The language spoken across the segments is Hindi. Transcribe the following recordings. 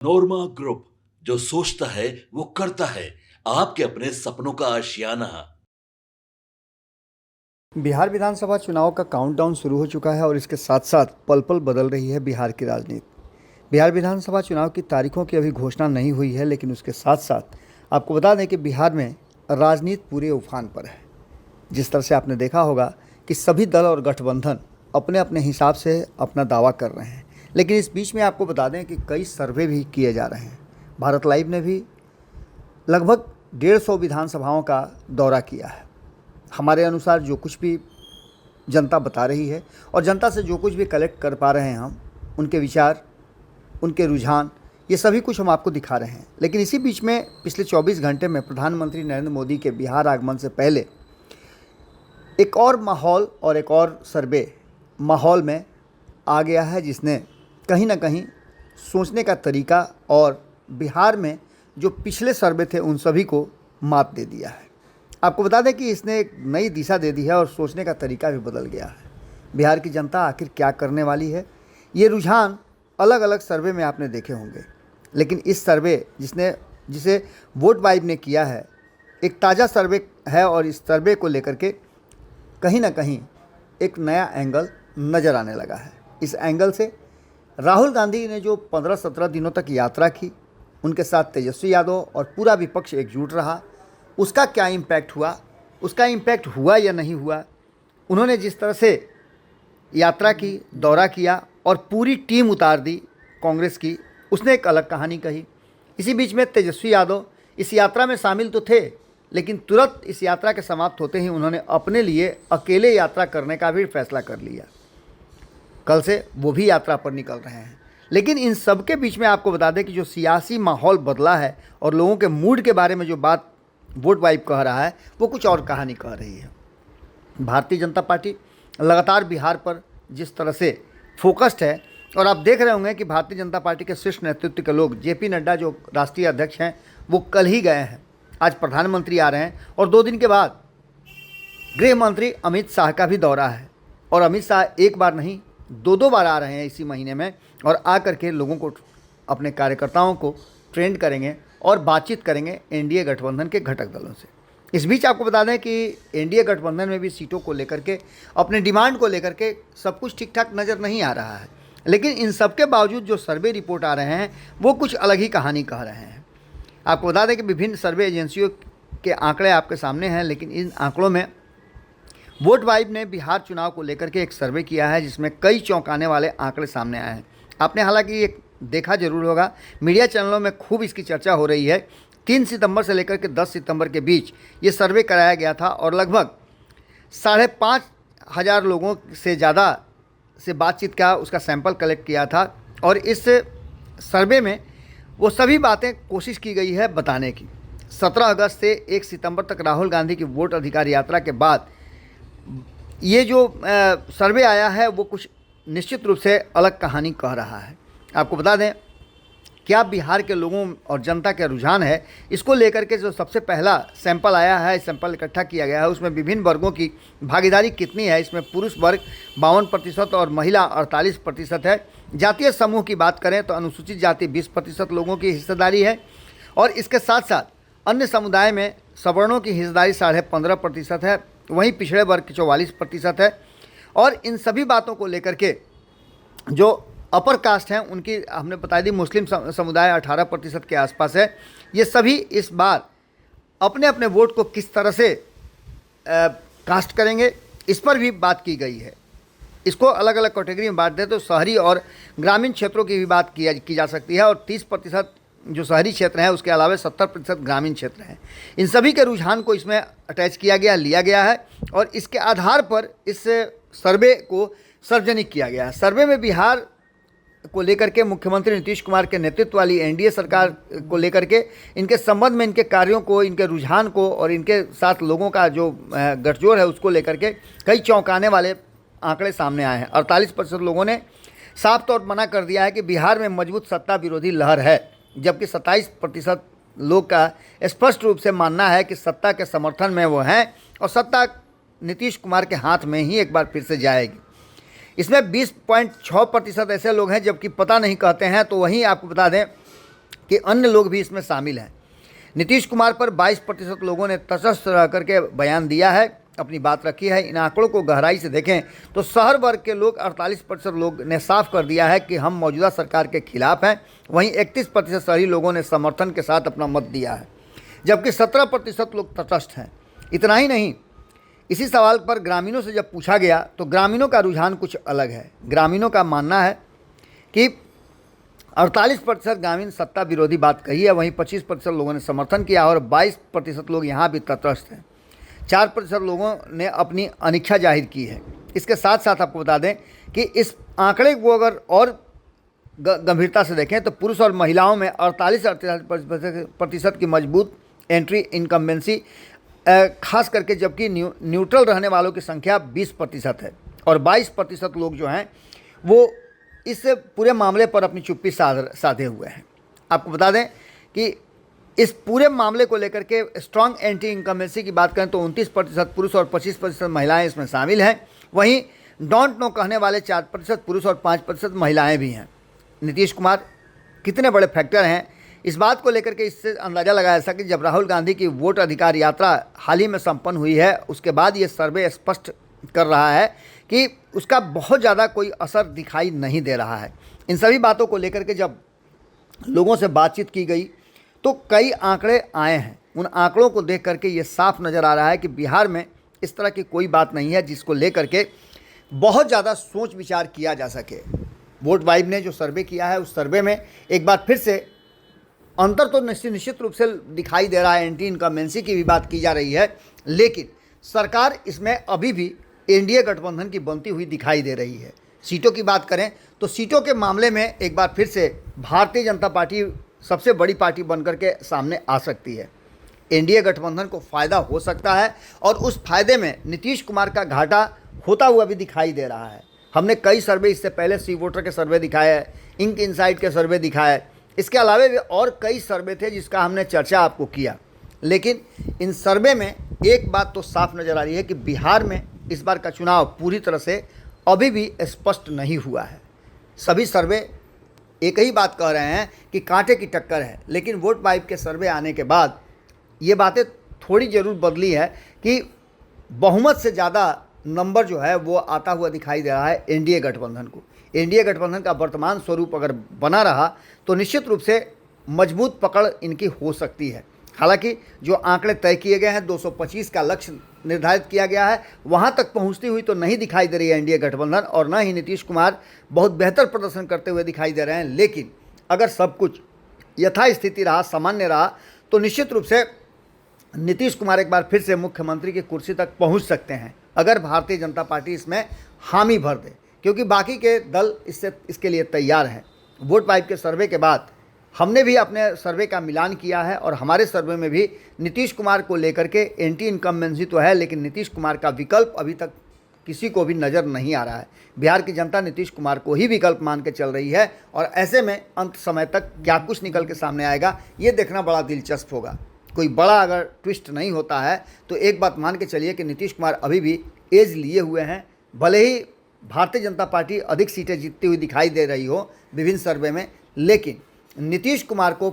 नोरमा ग्रुप, जो सोचता है वो करता है। आपके अपने सपनों का आशियाना। बिहार विधानसभा चुनाव का काउंटडाउन शुरू हो चुका है और इसके साथ साथ पल पल बदल रही है बिहार की राजनीति। बिहार विधानसभा चुनाव की तारीखों की अभी घोषणा नहीं हुई है, लेकिन उसके साथ साथ आपको बता दें कि बिहार में राजनीति पूरे उफान पर है। जिस तरह से आपने देखा होगा कि सभी दल और गठबंधन अपने अपने हिसाब से अपना दावा कर रहे हैं, लेकिन इस बीच में आपको बता दें कि कई सर्वे भी किए जा रहे हैं। भारत लाइव ने भी लगभग 150 विधानसभाओं का दौरा किया है। हमारे अनुसार जो कुछ भी जनता बता रही है और जनता से जो कुछ भी कलेक्ट कर पा रहे हैं हम, उनके विचार, उनके रुझान, ये सभी कुछ हम आपको दिखा रहे हैं। लेकिन इसी बीच में पिछले 24 घंटे में प्रधानमंत्री नरेंद्र मोदी के बिहार आगमन से पहले एक और माहौल और एक और सर्वे माहौल में आ गया है, जिसने कहीं ना कहीं सोचने का तरीका और बिहार में जो पिछले सर्वे थे उन सभी को मात दे दिया है। आपको बता दें कि इसने एक नई दिशा दे दी है और सोचने का तरीका भी बदल गया है। बिहार की जनता आखिर क्या करने वाली है, ये रुझान अलग अलग सर्वे में आपने देखे होंगे, लेकिन इस सर्वे जिसे वोट वाइब ने किया है, एक ताज़ा सर्वे है और इस सर्वे को लेकर के कहीं ना कहीं एक नया एंगल नज़र आने लगा है। इस एंगल से राहुल गांधी ने जो 15-17 दिनों तक यात्रा की, उनके साथ तेजस्वी यादव और पूरा विपक्ष एकजुट रहा, उसका क्या इम्पैक्ट हुआ, उसका इम्पैक्ट हुआ या नहीं हुआ। उन्होंने जिस तरह से यात्रा की, दौरा किया और पूरी टीम उतार दी कांग्रेस की, उसने एक अलग कहानी कही। इसी बीच में तेजस्वी यादव इस यात्रा में शामिल तो थे, लेकिन तुरंत इस यात्रा के समाप्त होते ही उन्होंने अपने लिए अकेले यात्रा करने का भी फैसला कर लिया। कल से वो भी यात्रा पर निकल रहे हैं। लेकिन इन सब के बीच में आपको बता दें कि जो सियासी माहौल बदला है और लोगों के मूड के बारे में जो बात वोट वाइब कह रहा है, वो कुछ और कहानी कह रही है। भारतीय जनता पार्टी लगातार बिहार पर जिस तरह से फोकस्ड है, और आप देख रहे होंगे कि भारतीय जनता पार्टी के शीर्ष नेतृत्व के लोग, जेपी नड्डा जो राष्ट्रीय अध्यक्ष हैं, वो कल ही गए हैं। आज प्रधानमंत्री आ रहे हैं और 2 दिन के बाद गृह मंत्री अमित शाह का भी दौरा है। और अमित शाह एक बार नहीं, 2-2 बार आ रहे हैं इसी महीने में, और आ करके लोगों को, अपने कार्यकर्ताओं को ट्रेंड करेंगे और बातचीत करेंगे एनडीए गठबंधन के घटक दलों से। इस बीच आपको बता दें कि एनडीए गठबंधन में भी सीटों को लेकर के, अपने डिमांड को लेकर के सब कुछ ठीक ठाक नज़र नहीं आ रहा है। लेकिन इन सब के बावजूद जो सर्वे रिपोर्ट आ रहे हैं, वो कुछ अलग ही कहानी कह रहे हैं। आपको बता दें कि विभिन्न सर्वे एजेंसियों के आंकड़े आपके सामने हैं, लेकिन इन आंकड़ों में वोट वाइब ने बिहार चुनाव को लेकर के एक सर्वे किया है, जिसमें कई चौंकाने वाले आंकड़े सामने आए हैं। आपने हालांकि ये देखा जरूर होगा, मीडिया चैनलों में खूब इसकी चर्चा हो रही है। 3 सितंबर से लेकर के 10 सितंबर के बीच ये सर्वे कराया गया था और लगभग 5,500 लोगों से ज़्यादा से बातचीत का उसका सैंपल कलेक्ट किया था। और इस सर्वे में वो सभी बातें कोशिश की गई है बताने की। 17 अगस्त से 1 सितंबर तक राहुल गांधी की वोट अधिकार यात्रा के बाद ये जो सर्वे आया है, वो कुछ निश्चित रूप से अलग कहानी कह रहा है। आपको बता दें क्या बिहार के लोगों और जनता के रुझान है, इसको लेकर के जो सबसे पहला सैंपल आया है, सैंपल इकट्ठा किया गया है, उसमें विभिन्न वर्गों की भागीदारी कितनी है। इसमें पुरुष वर्ग 52% और महिला 48% है। जातीय समूह की बात करें तो अनुसूचित जाति 20% लोगों की हिस्सेदारी है, और इसके साथ साथ अन्य समुदाय में सवर्णों की हिस्सेदारी 15.5% है, वहीं पिछड़े वर्ग की 44% है। और इन सभी बातों को लेकर के जो अपर कास्ट हैं, उनकी हमने बता दी मुस्लिम समुदाय 18% के आसपास है। ये सभी इस बार अपने अपने वोट को किस तरह से कास्ट करेंगे, इस पर भी बात की गई है। इसको अलग अलग कैटेगरी में बांट दें तो शहरी और ग्रामीण क्षेत्रों की भी बात की जा सकती है, और 30% जो शहरी क्षेत्र है, उसके अलावा 70% ग्रामीण क्षेत्र हैं। इन सभी के रुझान को इसमें अटैच किया गया, लिया गया है, और इसके आधार पर इस सर्वे को सार्वजनिक किया गया है। सर्वे में बिहार को लेकर के मुख्यमंत्री नीतीश कुमार के नेतृत्व वाली एनडीए सरकार को लेकर के, इनके संबंध में, इनके कार्यों को, इनके रुझान को और इनके साथ लोगों का जो गठजोड़ है, उसको लेकर के कई चौंकाने वाले आंकड़े सामने आए हैं। 48% लोगों ने साफ तौर पर मना कर दिया है कि बिहार में मजबूत सत्ता विरोधी लहर है, जबकि 27% लोग का स्पष्ट रूप से मानना है कि सत्ता के समर्थन में वो हैं और सत्ता नीतीश कुमार के हाथ में ही एक बार फिर से जाएगी। इसमें 20.6% ऐसे लोग हैं जबकि पता नहीं कहते हैं। तो वहीं आपको बता दें कि अन्य लोग भी इसमें शामिल हैं। नीतीश कुमार पर 22% लोगों ने तटस्थ रह करके बयान दिया है, अपनी बात रखी है। इन आंकड़ों को गहराई से देखें तो शहर वर्ग के लोग 48% लोग ने साफ कर दिया है कि हम मौजूदा सरकार के खिलाफ हैं। वहीं 31% शहरी लोगों ने समर्थन के साथ अपना मत दिया है, जबकि 17% लोग तटस्थ हैं। इतना ही नहीं, इसी सवाल पर ग्रामीणों से जब पूछा गया तो ग्रामीणों का रुझान कुछ अलग है। ग्रामीणों का मानना है कि 48% ग्रामीण सत्ता विरोधी बात कही है, वहीं 25% लोगों ने समर्थन किया और 22% लोग यहाँ भी तटस्थ हैं। 4% लोगों ने अपनी अनिच्छा जाहिर की है। इसके साथ साथ आपको बता दें कि इस आंकड़े को अगर और गंभीरता से देखें तो पुरुष और महिलाओं में 48% की मजबूत एंट्री इनकम्बेंसी खास करके, जबकि न्यूट्रल रहने वालों की संख्या 20% है और 22% लोग जो हैं वो इस पूरे मामले पर अपनी चुप्पी साधे हुए हैं। आपको बता दें कि इस पूरे मामले को लेकर के स्ट्रांग एंटी इनकम्बेंसी की बात करें तो 29% पुरुष और 25% महिलाएं इसमें शामिल हैं। वहीं डोंट नो कहने वाले 4% पुरुष और 5% महिलाएं भी हैं। नीतीश कुमार कितने बड़े फैक्टर हैं इस बात को लेकर के इससे अंदाज़ा लगाया जा सकता है कि जब राहुल गांधी की वोट अधिकार यात्रा हाल ही में संपन्न हुई है, उसके बाद ये सर्वे स्पष्ट कर रहा है कि उसका बहुत ज़्यादा कोई असर दिखाई नहीं दे रहा है। इन सभी बातों को लेकर के जब लोगों से बातचीत की गई तो कई आंकड़े आए हैं। उन आंकड़ों को देख करके ये साफ नज़र आ रहा है कि बिहार में इस तरह की कोई बात नहीं है जिसको लेकर के बहुत ज़्यादा सोच विचार किया जा सके। वोट वाइब ने जो सर्वे किया है उस सर्वे में एक बार फिर से अंतर तो निश्चित रूप से दिखाई दे रहा है। एंटी इनकम्बेंसी की भी बात की जा रही है, लेकिन सरकार इसमें अभी भी एनडीए गठबंधन की बनती हुई दिखाई दे रही है। सीटों की बात करें तो सीटों के मामले में एक बार फिर से भारतीय जनता पार्टी सबसे बड़ी पार्टी बनकर के सामने आ सकती है। एनडीए गठबंधन को फ़ायदा हो सकता है और उस फायदे में नीतीश कुमार का घाटा होता हुआ भी दिखाई दे रहा है। हमने कई सर्वे इससे पहले सी वोटर के सर्वे दिखाए हैं, इंक इनसाइट के सर्वे दिखाए, इसके अलावा भी और कई सर्वे थे जिसका हमने चर्चा आपको किया। लेकिन इन सर्वे में एक बात तो साफ नज़र आ रही है कि बिहार में इस बार का चुनाव पूरी तरह से अभी भी स्पष्ट नहीं हुआ है। सभी सर्वे एक ही बात कह रहे हैं कि कांटे की टक्कर है, लेकिन वोट वाइब के सर्वे आने के बाद ये बातें थोड़ी ज़रूर बदली है कि बहुमत से ज़्यादा नंबर जो है वो आता हुआ दिखाई दे रहा है एनडीए गठबंधन को। एनडीए गठबंधन का वर्तमान स्वरूप अगर बना रहा तो निश्चित रूप से मजबूत पकड़ इनकी हो सकती है। हालांकि जो आंकड़े तय किए गए हैं, 225 का लक्ष्य निर्धारित किया गया है, वहां तक पहुंचती हुई तो नहीं दिखाई दे रही है एनडीए गठबंधन, और न ही नीतीश कुमार बहुत बेहतर प्रदर्शन करते हुए दिखाई दे रहे हैं। लेकिन अगर सब कुछ यथास्थिति रहा, सामान्य रहा, तो निश्चित रूप से नीतीश कुमार एक बार फिर से मुख्यमंत्री की कुर्सी तक पहुंच सकते हैं अगर भारतीय जनता पार्टी इसमें हामी भर दे, क्योंकि बाकी के दल इसके लिए तैयार हैं। वोट वाइब के सर्वे के बाद हमने भी अपने सर्वे का मिलान किया है और हमारे सर्वे में भी नीतीश कुमार को लेकर के एंटी इनकम्बेंसी तो है, लेकिन नीतीश कुमार का विकल्प अभी तक किसी को भी नज़र नहीं आ रहा है। बिहार की जनता नीतीश कुमार को ही विकल्प मान के चल रही है और ऐसे में अंत समय तक क्या कुछ निकल के सामने आएगा ये देखना बड़ा दिलचस्प होगा। कोई बड़ा अगर ट्विस्ट नहीं होता है तो एक बात मान के चलिए कि नीतीश कुमार अभी भी एज लिए हुए हैं। भले ही भारतीय जनता पार्टी अधिक सीटें जीतती हुई दिखाई दे रही हो विभिन्न सर्वे में, लेकिन नीतीश कुमार को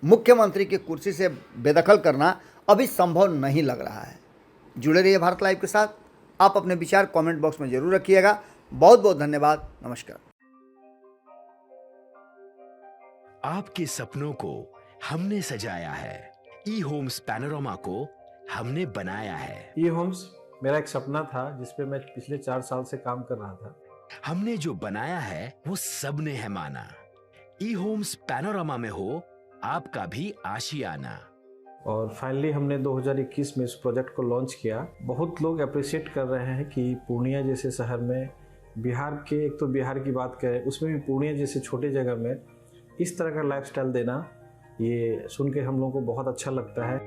मुख्यमंत्री की कुर्सी से बेदखल करना अभी संभव नहीं लग रहा है। जुड़े रहिए भारत लाइव के साथ। आप अपने विचार कमेंट बॉक्स में जरूर रखिएगा। बहुत बहुत धन्यवाद। नमस्कार। आपके सपनों को हमने सजाया है, ई होम्स पैनोरामा को हमने बनाया है। ई होम्स मेरा एक सपना था जिस पे मैं पिछले 4 साल से काम कर रहा था। हमने जो बनाया है वो सबने है माना। ई होम्स पैनोरामा में हो आपका भी आशियाना। और फाइनली हमने 2021 में इस प्रोजेक्ट को लॉन्च किया। बहुत लोग अप्रिशिएट कर रहे हैं कि पूर्णिया जैसे शहर में, बिहार के, एक तो बिहार की बात करें उसमें भी पूर्णिया जैसे छोटे जगह में इस तरह का लाइफस्टाइल देना, ये सुन के हम लोगों को बहुत अच्छा लगता है।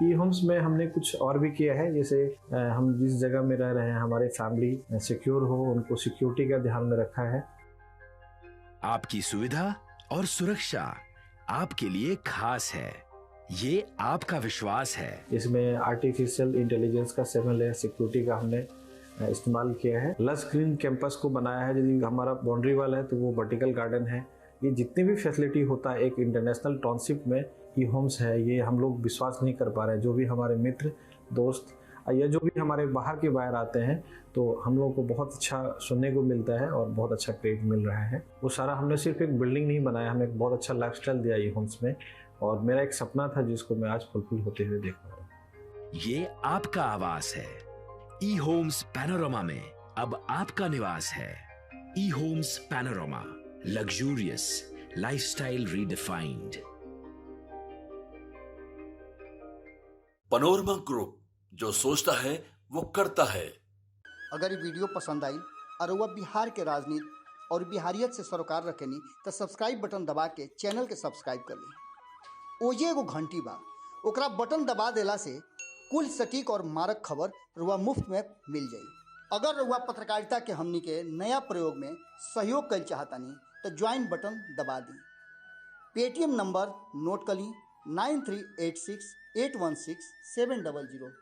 ई होम्स में हमने कुछ और भी किया है, जैसे हम जिस जगह में रह रहे हैं हमारे फैमिली सिक्योर हो, उनको सिक्योरिटी का ध्यान में रखा है। आपकी सुविधा और सुरक्षा आपके लिए खास है, ये आपका विश्वास है। इसमें आर्टिफिशियल इंटेलिजेंस का 7 लेयर सिक्योरिटी का हमने इस्तेमाल किया है। लस ग्रीन कैंपस को बनाया है। यदि हमारा बाउंड्री वाल है तो वो वर्टिकल गार्डन है। ये जितनी भी फैसिलिटी होता है एक इंटरनेशनल टाउनशिप में ई होम्स है, ये हम लोग विश्वास नहीं कर पा रहे हैं। जो भी हमारे मित्र दोस्त या जो भी हमारे बाहर के बाहर आते हैं तो हम लोगों को बहुत अच्छा सुनने को मिलता है और बहुत अच्छा क्रेडिट मिल रहा है। वो सारा हमने सिर्फ एक बिल्डिंग नहीं बनाया, हमें एक बहुत अच्छा लाइफस्टाइल दिया ई होम्स में, और मेरा एक सपना था जिसको मैं आज फुलफिल होते हुए देख रहा हूँ। ये आपका आवास है। ई होम्स पैनोरामा में अब आपका निवास है। E homes panorama, luxurious lifestyle redefined. Panorama group, जो सोचता है वो करता है। अगर ये वीडियो पसंद आई और वह बिहार के राजनीति और बिहारियत से सरोकार रखेनी तो सब्सक्राइब बटन दबा के चैनल के सब्सक्राइब कर ली। ओजे एगो घंटी बा, ओकरा बटन दबा देला से कुल सटीक और मारक खबर रुआ मुफ्त में मिल जाई। अगर रुआ पत्रकारिता के हमनी के नया प्रयोग में सहयोग कर चाहतानी तो ज्वाइन बटन दबा दी। पेटीएम नंबर नोट कर ली 9386816700।